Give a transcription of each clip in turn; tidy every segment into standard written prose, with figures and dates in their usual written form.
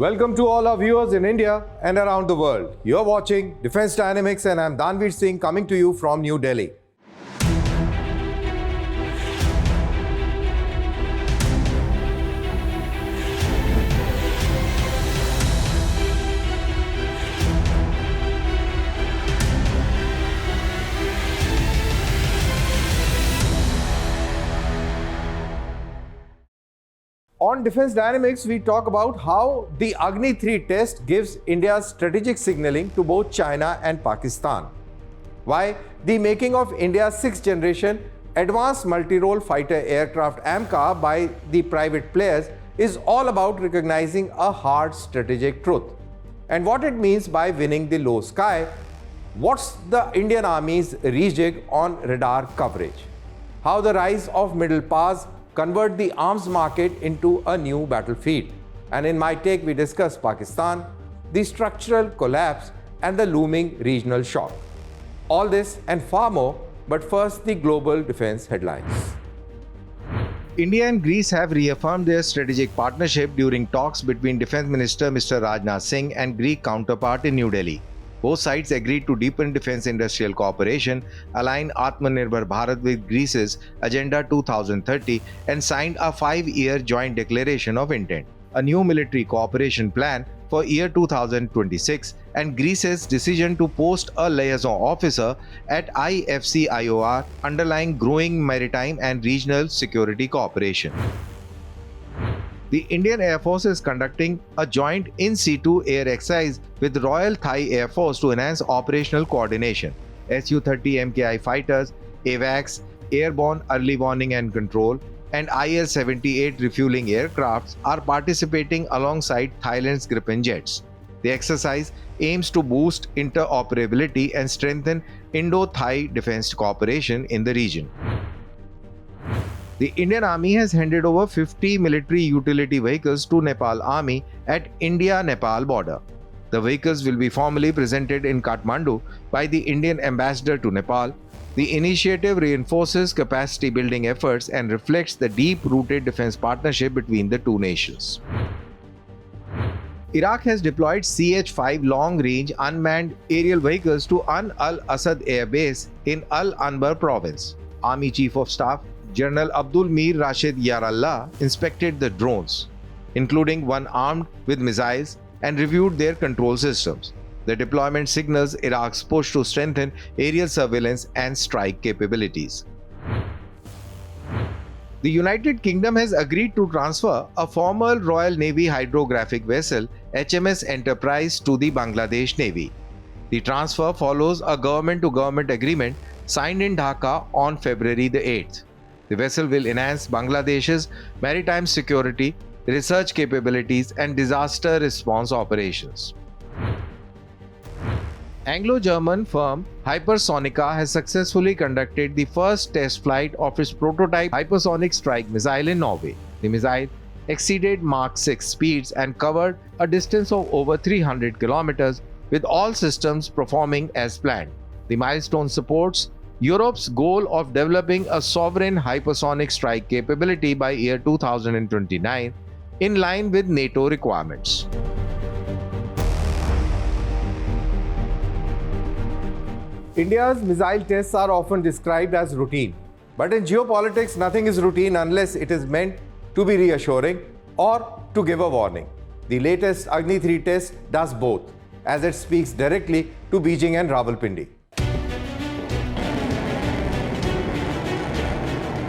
Welcome to all our viewers in India and around the world. You're watching Defense Dynamics and I'm Danveer Singh coming to you from New Delhi. On Defense Dynamics, we talk about how the Agni-III test gives India's strategic signaling to both China and Pakistan. Why the making of India's 6th generation advanced multi-role fighter aircraft AMCA by the private players is all about recognizing a hard strategic truth. And what it means by winning the low sky, what's the Indian Army's rejig on radar coverage, how the rise of middle powers convert the arms market into a new battlefield. And in my take, we discuss Pakistan, the structural collapse, and the looming regional shock. All this and far more, but first the global defense headlines. India and Greece have reaffirmed their strategic partnership during talks between Defense Minister Mr. Rajnath Singh and Greek counterpart in New Delhi. Both sides agreed to deepen defense industrial cooperation, align Atmanirbhar Bharat with Greece's Agenda 2030, and signed a 5-year joint declaration of intent, a new military cooperation plan for year 2026, and Greece's decision to post a liaison officer at IFC-IOR, underlying growing maritime and regional security cooperation. The Indian Air Force is conducting a joint in-situ air exercise with Royal Thai Air Force to enhance operational coordination. Su-30 MKI fighters, AWACS, Airborne Early Warning and Control, and IL-78 refueling aircrafts are participating alongside Thailand's Gripen jets. The exercise aims to boost interoperability and strengthen Indo-Thai defense cooperation in the region. The Indian Army has handed over 50 military utility vehicles to Nepal Army at India-Nepal border. The vehicles will be formally presented in Kathmandu by the Indian ambassador to Nepal. The initiative reinforces capacity building efforts and reflects the deep-rooted defense partnership between the two nations. Iraq has deployed CH-5 long-range unmanned aerial vehicles to Al-Asad Air Base in Al-Anbar province. Army Chief of Staff General Abdul Mir Rashid Yarallah inspected the drones, including one armed with missiles, and reviewed their control systems. The deployment signals Iraq's push to strengthen aerial surveillance and strike capabilities. The United Kingdom has agreed to transfer a former Royal Navy hydrographic vessel HMS Enterprise to the Bangladesh Navy. The transfer follows a government-to-government agreement signed in Dhaka on February the 8th. The vessel will enhance Bangladesh's maritime security, research capabilities, and disaster response operations. Anglo-German firm Hypersonica has successfully conducted the first test flight of its prototype hypersonic strike missile in Norway. The missile exceeded Mach 6 speeds and covered a distance of over 300 kilometers, with all systems performing as planned. The milestone supports Europe's goal of developing a sovereign hypersonic strike capability by year 2029, in line with NATO requirements. India's missile tests are often described as routine, but in geopolitics, nothing is routine unless it is meant to be reassuring or to give a warning. The latest Agni-III test does both, as it speaks directly to Beijing and Rawalpindi.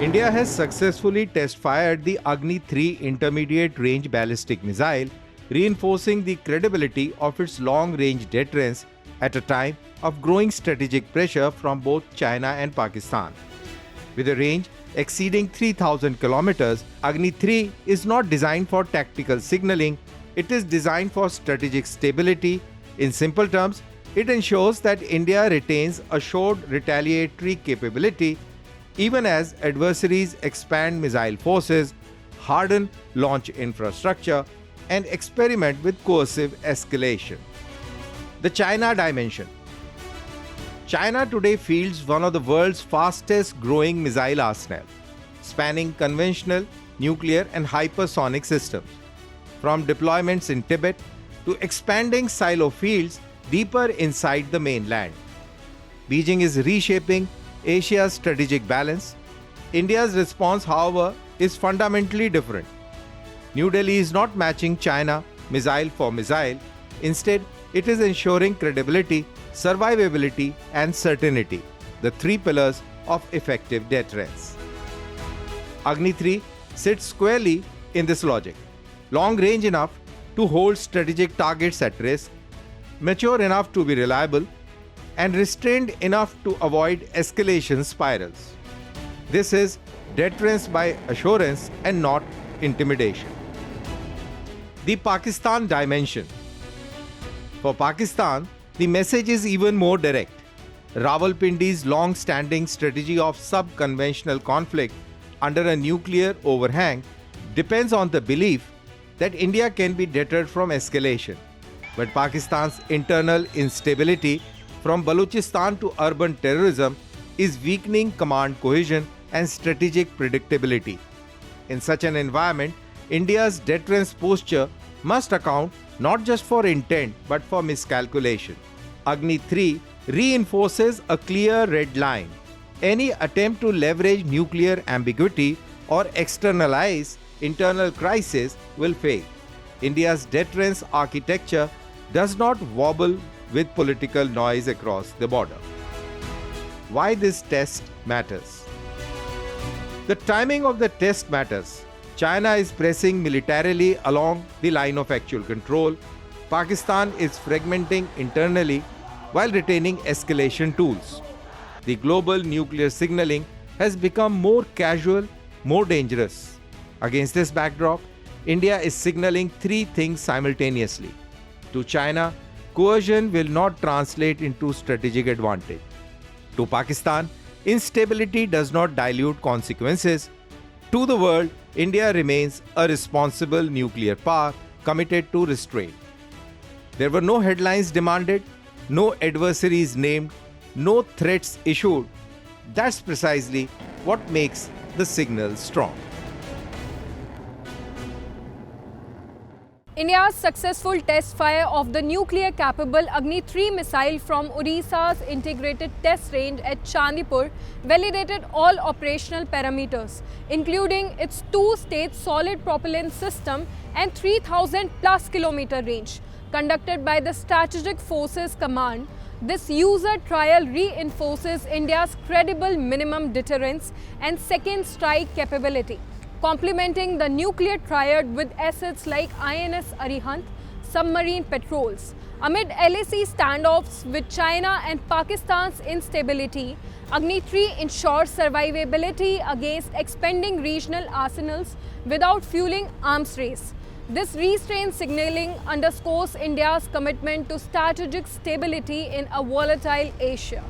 India has successfully test-fired the Agni-III intermediate-range ballistic missile, reinforcing the credibility of its long-range deterrence at a time of growing strategic pressure from both China and Pakistan. With a range exceeding 3,000 kilometers, Agni-III is not designed for tactical signaling, it is designed for strategic stability. In simple terms, it ensures that India retains assured retaliatory capability even as adversaries expand missile forces, harden launch infrastructure, and experiment with coercive escalation. The China dimension. China today fields one of the world's fastest growing missile arsenal, spanning conventional, nuclear, and hypersonic systems. from deployments in Tibet to expanding silo fields deeper inside the mainland. Beijing is reshaping Asia's strategic balance. India's response, however, is fundamentally different. New Delhi is not matching China missile for missile. Instead, it is ensuring credibility, survivability, and certainty, the three pillars of effective deterrence. Agni-III sits squarely in this logic. Long range enough to hold strategic targets at risk, mature enough to be reliable, and restrained enough to avoid escalation spirals. This is deterrence by assurance and not intimidation. The Pakistan dimension. For Pakistan, the message is even more direct. Rawalpindi's long-standing strategy of sub-conventional conflict under a nuclear overhang depends on the belief that India can be deterred from escalation. But Pakistan's internal instability, from Balochistan to urban terrorism, is weakening command cohesion and strategic predictability. In such an environment, India's deterrence posture must account not just for intent but for miscalculation. Agni-III reinforces a clear red line. Any attempt to leverage nuclear ambiguity or externalize internal crisis will fail. India's deterrence architecture does not wobble with political noise across the border. Why this test matters? The timing of the test matters. China is pressing militarily along the line of actual control. Pakistan is fragmenting internally while retaining escalation tools. The global nuclear signaling has become more casual, more dangerous. Against this backdrop, India is signaling three things simultaneously. To China, coercion will not translate into strategic advantage. To Pakistan, instability does not dilute consequences. To the world, India remains a responsible nuclear power committed to restraint. There were no headlines demanded, no adversaries named, no threats issued. That's precisely what makes the signal strong. India's successful test fire of the nuclear-capable Agni-III missile from Odisha's integrated test range at Chandipur validated all operational parameters, including its two-stage solid propellant system and 3,000-plus kilometer range. Conducted by the Strategic Forces Command, this user trial reinforces India's credible minimum deterrence and second strike capability, complementing the nuclear triad with assets like INS Arihant, submarine patrols. Amid LAC standoffs with China and Pakistan's instability, Agni-III ensures survivability against expanding regional arsenals without fueling arms race. This restraint signaling underscores India's commitment to strategic stability in a volatile Asia.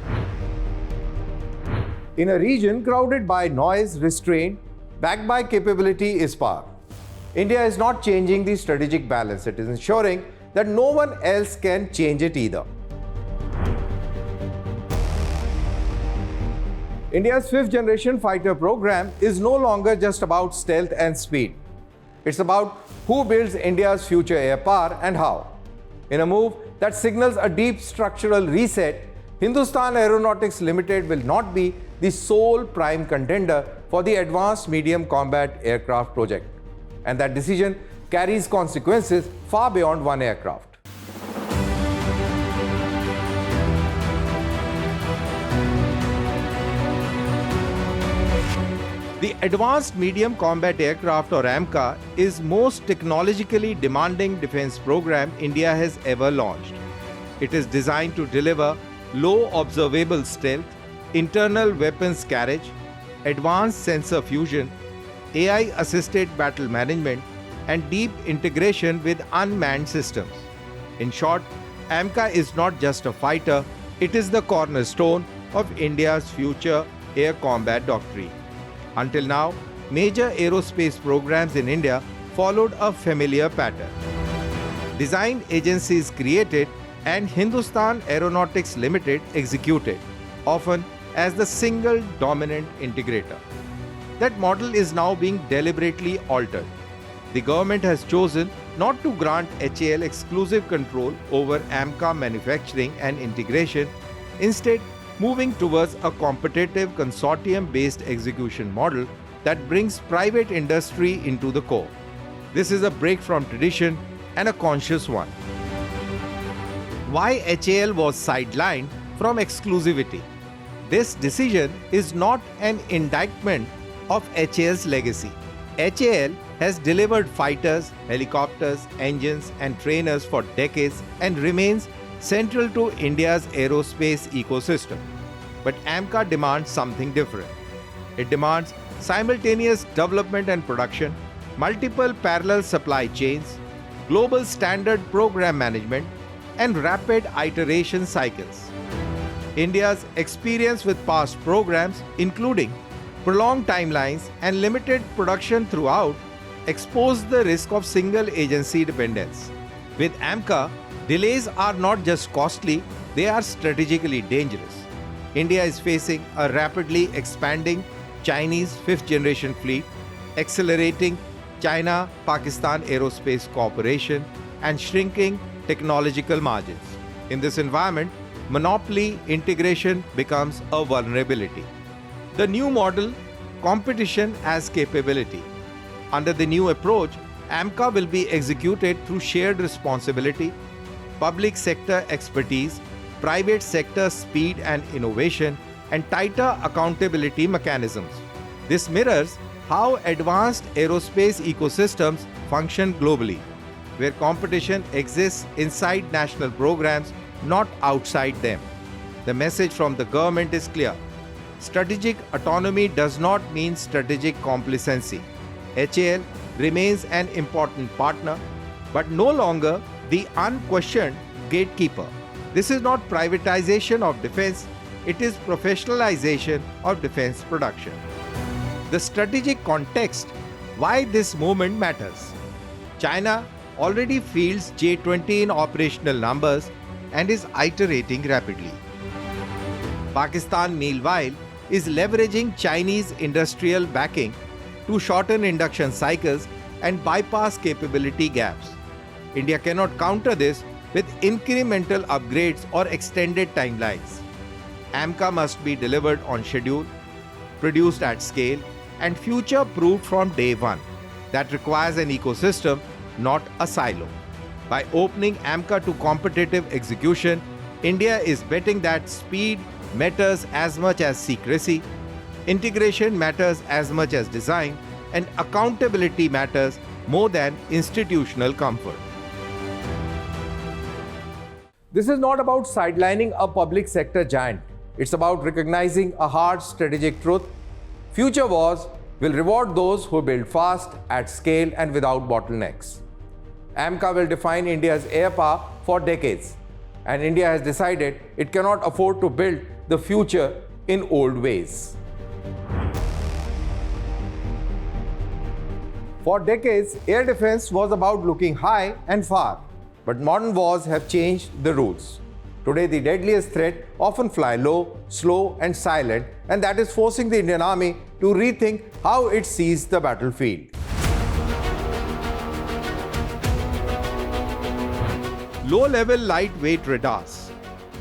In a region crowded by noise, restraint, backed by capability is power. India is not changing the strategic balance. It is ensuring that no one else can change it either. India's fifth-generation fighter program is no longer just about stealth and speed. It's about who builds India's future air power and how. In a move that signals a deep structural reset, Hindustan Aeronautics Limited will not be the sole prime contender for the Advanced Medium Combat Aircraft project. And that decision carries consequences far beyond one aircraft. The Advanced Medium Combat Aircraft or AMCA is most technologically demanding defense program India has ever launched. It is designed to deliver low observable stealth, internal weapons carriage, advanced sensor fusion, AI-assisted battle management, and deep integration with unmanned systems. In short, AMCA is not just a fighter, it is the cornerstone of India's future air combat doctrine. Until now, major aerospace programs in India followed a familiar pattern. Design agencies created and Hindustan Aeronautics Limited executed, often as the single dominant integrator. That model is now being deliberately altered. The government has chosen not to grant HAL exclusive control over AMCA manufacturing and integration, instead moving towards a competitive consortium-based execution model that brings private industry into the core. This is a break from tradition and a conscious one. Why HAL was sidelined from exclusivity? This decision is not an indictment of HAL's legacy. HAL has delivered fighters, helicopters, engines and trainers for decades and remains central to India's aerospace ecosystem. But AMCA demands something different. It demands simultaneous development and production, multiple parallel supply chains, global standard program management, and rapid iteration cycles. India's experience with past programs, including prolonged timelines and limited production throughout, expose the risk of single agency dependence. With AMCA, delays are not just costly, they are strategically dangerous. India is facing a rapidly expanding Chinese fifth-generation fleet, accelerating China-Pakistan aerospace cooperation, and shrinking technological margins. In this environment, monopoly integration becomes a vulnerability. The new model, competition as capability. Under the new approach, AMCA will be executed through shared responsibility, public sector expertise, private sector speed and innovation, and tighter accountability mechanisms. This mirrors how advanced aerospace ecosystems function globally, where competition exists inside national programs, not outside them. The message from the government is clear. Strategic autonomy does not mean strategic complacency. HAL remains an important partner, but no longer the unquestioned gatekeeper. This is not privatization of defense, it is professionalization of defense production. The strategic context, why this movement matters. China already fields J-20 in operational numbers and is iterating rapidly. Pakistan, meanwhile, is leveraging Chinese industrial backing to shorten induction cycles and bypass capability gaps. India cannot counter this with incremental upgrades or extended timelines. AMCA must be delivered on schedule, produced at scale, and future-proofed from day one. That requires an ecosystem, not a silo. By opening AMCA to competitive execution, India is betting that speed matters as much as secrecy, integration matters as much as design, and accountability matters more than institutional comfort. This is not about sidelining a public sector giant. It's about recognizing a hard strategic truth. Future wars will reward those who build fast, at scale, and without bottlenecks. AMCA will define India's air power for decades, and India has decided it cannot afford to build the future in old ways. For decades, air defense was about looking high and far, but modern wars have changed the rules. Today, the deadliest threat often fly low, slow, and silent, and that is forcing the Indian Army to rethink how it sees the battlefield. Low-level lightweight radars.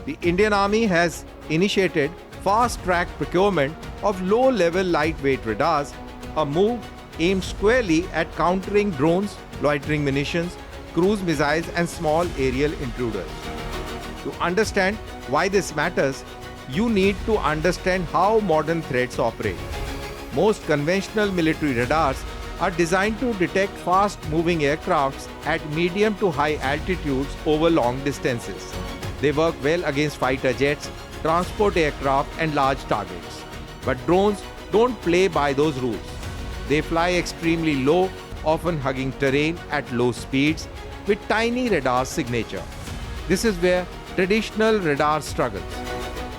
The Indian Army has initiated fast-track procurement of low-level lightweight radars, a move aimed squarely at countering drones, loitering munitions, cruise missiles, and small aerial intruders. To understand why this matters, you need to understand how modern threats operate. Most conventional military radars are designed to detect fast-moving aircrafts at medium to high altitudes over long distances. They work well against fighter jets, transport aircraft, and large targets. But drones don't play by those rules. They fly extremely low, often hugging terrain at low speeds with tiny radar signature. This is where traditional radar struggles.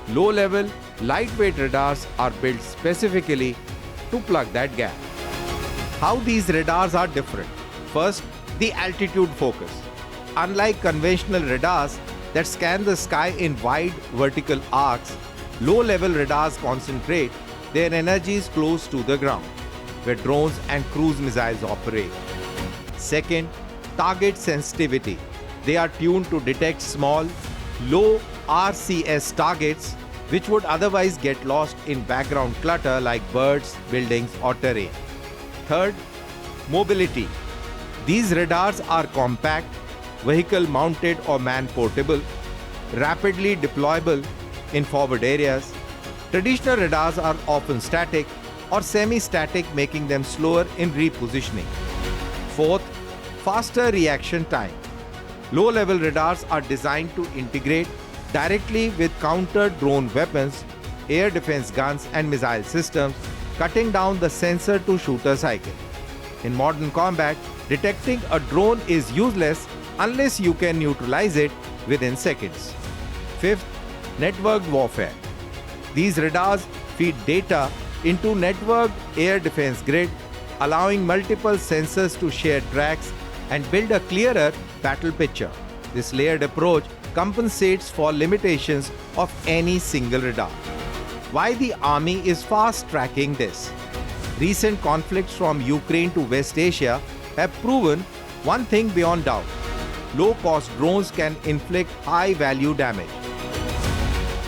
Low-level, lightweight radars are built specifically to plug that gap. How these radars are different? First, the altitude focus. Unlike conventional radars that scan the sky in wide vertical arcs, low-level radars concentrate their energies close to the ground, where drones and cruise missiles operate. Second, target sensitivity. They are tuned to detect small, low RCS targets which would otherwise get lost in background clutter like birds, buildings, or terrain. Third, mobility. These radars are compact, vehicle-mounted or man-portable, rapidly deployable in forward areas. Traditional radars are often static or semi-static, making them slower in repositioning. Fourth, faster reaction time. Low-level radars are designed to integrate directly with counter-drone weapons, air defense guns, and missile systems, cutting down the sensor-to-shooter cycle. In modern combat, detecting a drone is useless unless you can neutralize it within seconds. Fifth, networked warfare. These radars feed data into networked air defense grid, allowing multiple sensors to share tracks and build a clearer battle picture. This layered approach compensates for limitations of any single radar. Why the Army is fast-tracking this? Recent conflicts from Ukraine to West Asia have proven one thing beyond doubt. Low-cost drones can inflict high-value damage.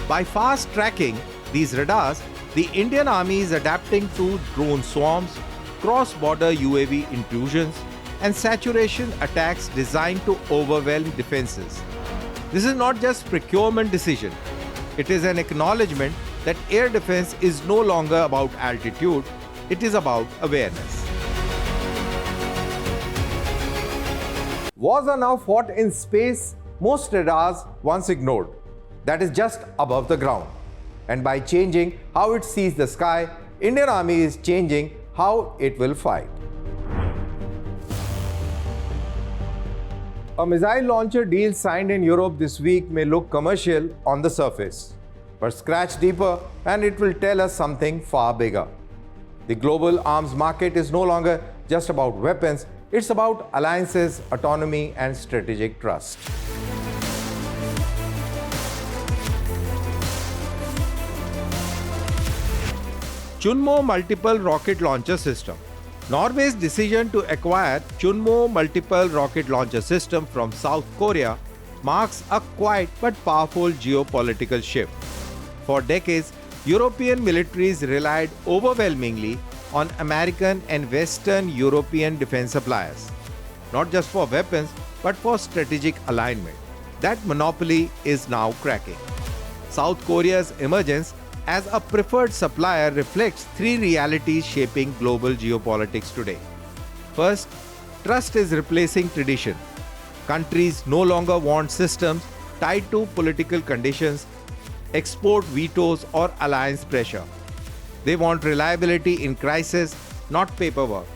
By fast-tracking these radars, the Indian Army is adapting to drone swarms, cross-border UAV intrusions, and saturation attacks designed to overwhelm defenses. This is not just procurement decision. It is an acknowledgement that air defense is no longer about altitude, it is about awareness. Wars are now fought in space most radars once ignored, that is just above the ground. And by changing how it sees the sky, Indian Army is changing how it will fight. A missile launcher deal signed in Europe this week may look commercial on the surface, but scratch deeper and it will tell us something far bigger. The global arms market is no longer just about weapons, it's about alliances, autonomy, and strategic trust. Chunmoo Multiple Rocket Launcher System. Norway's decision to acquire Chunmoo Multiple Rocket Launcher System from South Korea marks a quiet but powerful geopolitical shift. For decades, European militaries relied overwhelmingly on American and Western European defense suppliers, not just for weapons but for strategic alignment. That monopoly is now cracking. South Korea's emergence as a preferred supplier reflects three realities shaping global geopolitics today. First, trust is replacing tradition. Countries no longer want systems tied to political conditions, export vetoes, or alliance pressure. They want reliability in crisis, not paperwork.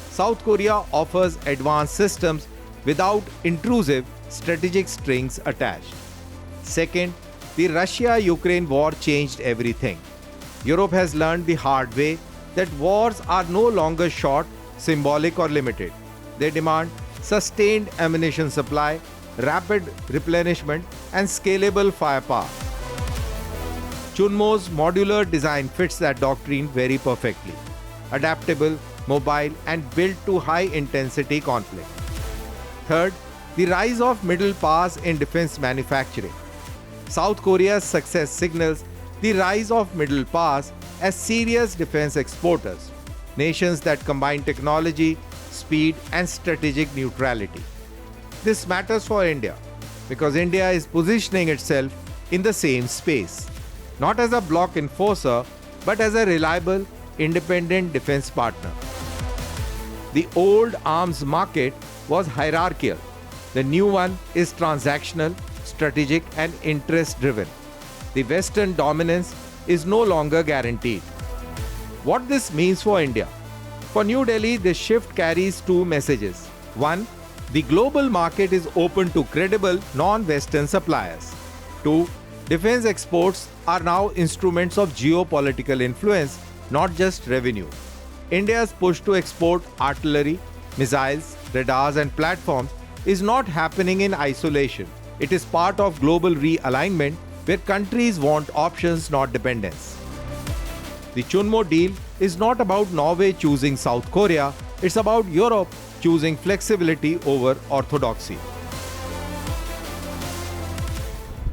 South Korea offers advanced systems without intrusive strategic strings attached. Second, the Russia-Ukraine war changed everything. Europe has learned the hard way that wars are no longer short, symbolic, or limited. They demand sustained ammunition supply, rapid replenishment, and scalable firepower. Chunmoo's modular design fits that doctrine very perfectly. Adaptable, mobile, and built to high-intensity conflict. Third, the rise of middle powers in defense manufacturing. South Korea's success signals the rise of middle powers as serious defense exporters, nations that combine technology, speed, and strategic neutrality. This matters for India because India is positioning itself in the same space, not as a bloc enforcer, but as a reliable, independent defense partner. The old arms market was hierarchical. The new one is transactional, strategic, and interest-driven. The Western dominance is no longer guaranteed. What this means for India? For New Delhi, this shift carries two messages. One, the global market is open to credible non-Western suppliers. Two, defense exports are now instruments of geopolitical influence, not just revenue. India's push to export artillery, missiles, radars, and platforms is not happening in isolation. It is part of global realignment where countries want options, not dependence. The Chunmoo deal is not about Norway choosing South Korea, it's about Europe choosing flexibility over orthodoxy.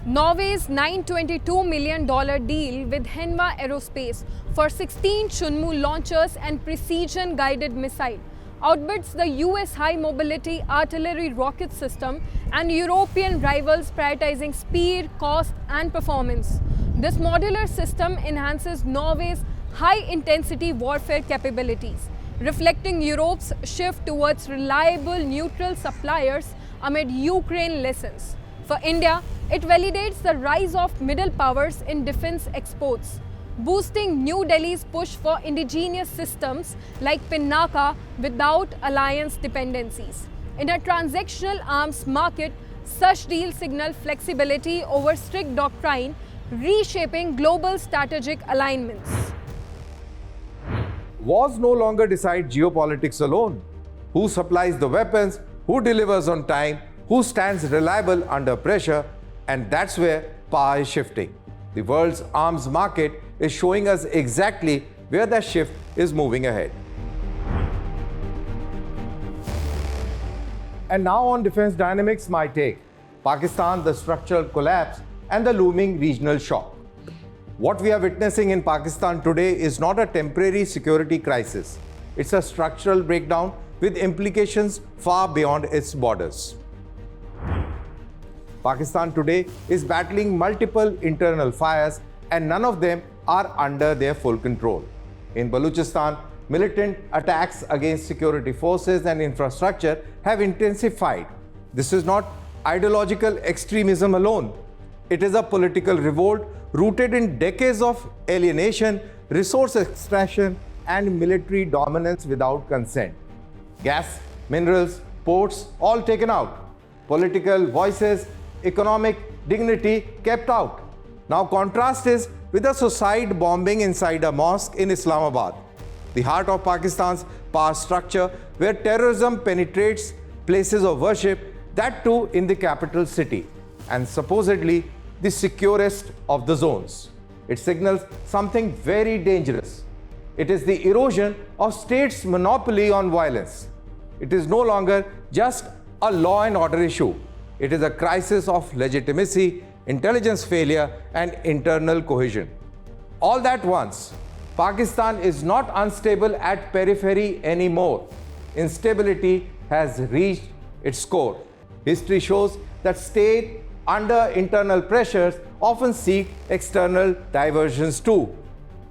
Norway's $922 million deal with Hanwha Aerospace for 16 Chunmoo launchers and precision-guided missile outbids the US high-mobility artillery rocket system and European rivals prioritizing speed, cost and performance. This modular system enhances Norway's high-intensity warfare capabilities, reflecting Europe's shift towards reliable neutral suppliers amid Ukraine lessons. For India, it validates the rise of middle powers in defense exports, boosting New Delhi's push for indigenous systems like Pinaka without alliance dependencies. In a transactional arms market, such deals signal flexibility over strict doctrine, reshaping global strategic alignments. Wars no longer decide geopolitics alone. Who supplies the weapons, who delivers on time, who stands reliable under pressure, and that's where power is shifting. The world's arms market is showing us exactly where that shift is moving ahead. And now on defense dynamics, my take. Pakistan, the structural collapse and the looming regional shock. What we are witnessing in Pakistan today is not a temporary security crisis. It's a structural breakdown with implications far beyond its borders. Pakistan today is battling multiple internal fires and none of them are under their full control. In Balochistan, militant attacks against security forces and infrastructure have intensified. This is not ideological extremism alone. It is a political revolt rooted in decades of alienation, resource extraction, and military dominance without consent. Gas, minerals, ports, all taken out. Political voices, economic dignity kept out. Now contrast is with a suicide bombing inside a mosque in Islamabad, the heart of Pakistan's power structure, where terrorism penetrates places of worship, that too in the capital city, and supposedly the securest of the zones. It signals something very dangerous. It is the erosion of states' monopoly on violence. It is no longer just a law and order issue. It is a crisis of legitimacy, intelligence failure, and internal cohesion. All that once, Pakistan is not unstable at periphery anymore. Instability has reached its core. History shows that states under internal pressures often seek external diversions too.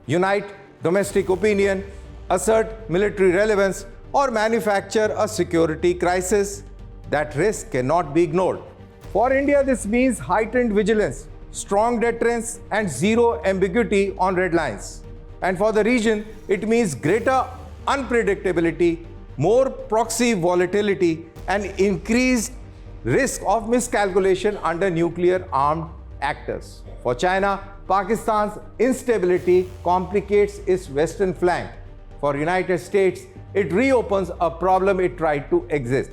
Unite domestic opinion, assert military relevance, or manufacture a security crisis. That risk cannot be ignored. For India, this means heightened vigilance, strong deterrence, and zero ambiguity on red lines. And for the region, it means greater unpredictability, more proxy volatility, and increased risk of miscalculation under nuclear-armed actors. For China, Pakistan's instability complicates its western flank. For United States, it reopens a problem it tried to exist.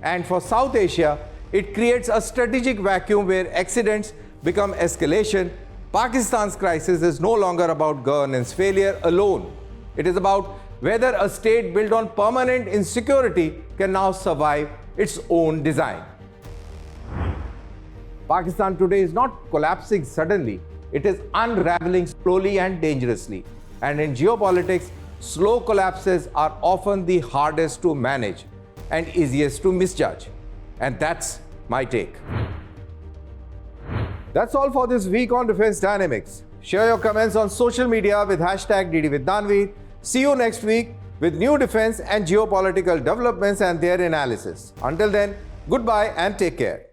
And for South Asia, it creates a strategic vacuum where accidents become escalation. Pakistan's crisis is no longer about governance failure alone. It is about whether a state built on permanent insecurity can now survive its own design. Pakistan today is not collapsing suddenly. It is unraveling slowly and dangerously. And in geopolitics, slow collapses are often the hardest to manage and easiest to misjudge. And that's my take. That's all for this week on Defense Dynamics. Share your comments on social media with #DDWithDanveer. See you next week with new defense and geopolitical developments and their analysis. Until then, goodbye and take care.